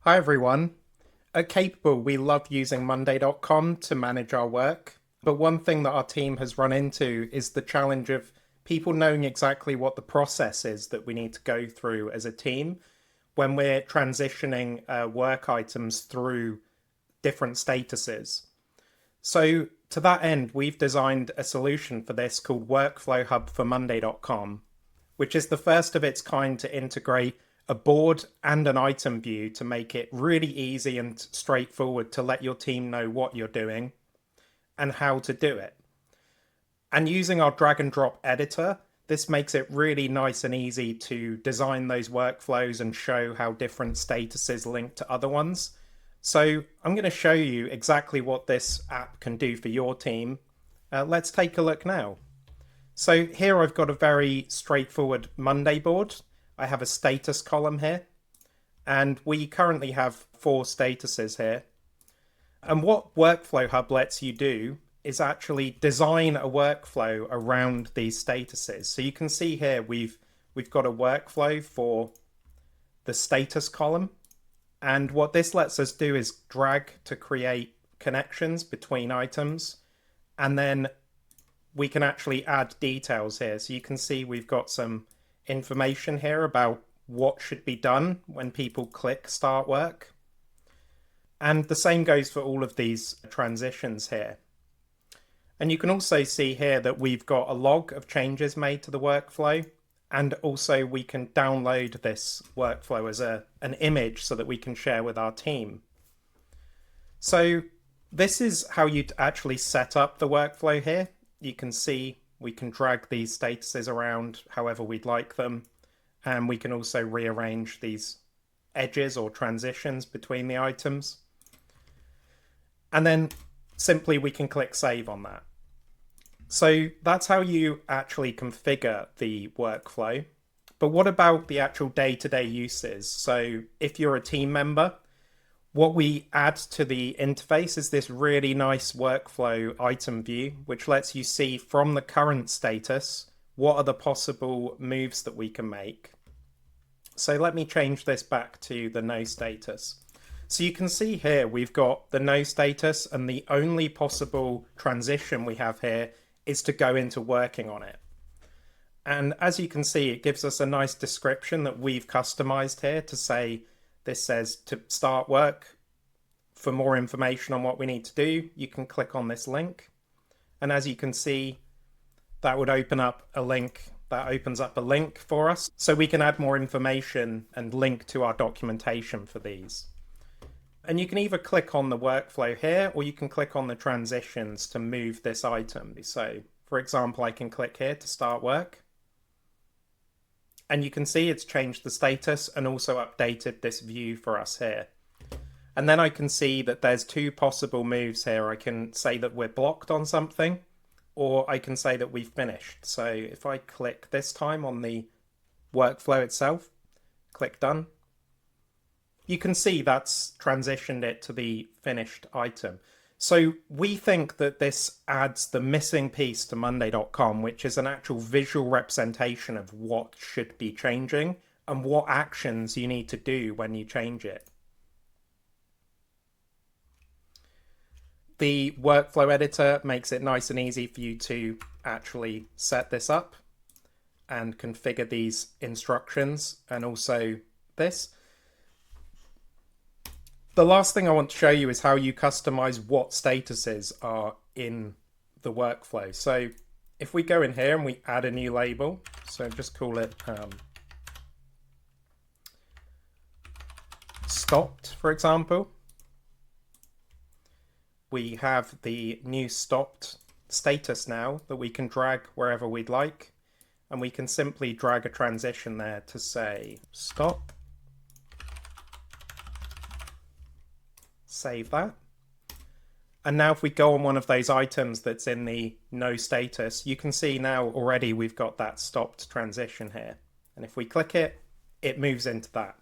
Hi everyone. At Capable, we love using Monday.com to manage our work. But one thing that our team has run into is the challenge of people knowing exactly what the process is that we need to go through as a team when we're transitioning work items through different statuses. So to that end, we've designed a solution for this called WorkflowHub for Monday.com, which is the first of its kind to integrate a board and an item view to make it really easy and straightforward to let your team know what you're doing and how to do it. And using our drag and drop editor, this makes it really nice and easy to design those workflows and show how different statuses link to other ones. So I'm going to show you exactly what this app can do for your team. Let's take a look now. So here I've got a very straightforward Monday board. I have a status column here, and we currently have 4 statuses here. And what WorkflowHub lets you do is actually design a workflow around these statuses. So you can see here we've got a workflow for the status column. And what this lets us do is drag to create connections between items. And then we can actually add details here. So you can see we've got some information here about what should be done when people click start work. And the same goes for all of these transitions here. And you can also see here that we've got a log of changes made to the workflow. And also we can download this workflow as an image so that we can share with our team. So this is how you'd actually set up the workflow here. You can see we can drag these statuses around however we'd like them. And we can also rearrange these edges or transitions between the items. And then simply we can click save on that. So that's how you actually configure the workflow. But what about the actual day-to-day uses? So if you're a team member, what we add to the interface is this really nice workflow item view, which lets you see from the current status, what are the possible moves that we can make. So let me change this back to the no status. So you can see here, we've got the no status, and the only possible transition we have here is to go into working on it. And as you can see, it gives us a nice description that we've customized here to say, this says to start work. For more information on what we need to do, you can click on this link. And as you can see, that would open up a link. That opens up a link for us. So we can add more information and link to our documentation for these. And you can either click on the workflow here, or you can click on the transitions to move this item. So for example, I can click here to start work. And you can see it's changed the status and also updated this view for us here. And then I can see that there's 2 possible moves here. I can say that we're blocked on something, or I can say that we've finished. So if I click this time on the workflow itself, click done, you can see that's transitioned it to the finished item. So we think that this adds the missing piece to Monday.com, which is an actual visual representation of what should be changing and what actions you need to do when you change it. The workflow editor makes it nice and easy for you to actually set this up and configure these instructions and also this. The last thing I want to show you is how you customize what statuses are in the workflow. So if we go in here and we add a new label, so just call it stopped, for example. We have the new stopped status now that we can drag wherever we'd like. And we can simply drag a transition there to say stop. Save that. And now if we go on one of those items that's in the no status, you can see now already we've got that stopped transition here. And if we click it, it moves into that.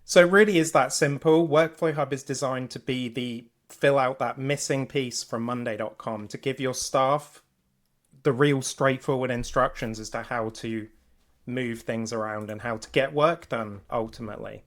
So it really is that simple. WorkflowHub is designed to be the fill out that missing piece from Monday.com to give your staff the real straightforward instructions as to how to move things around and how to get work done ultimately.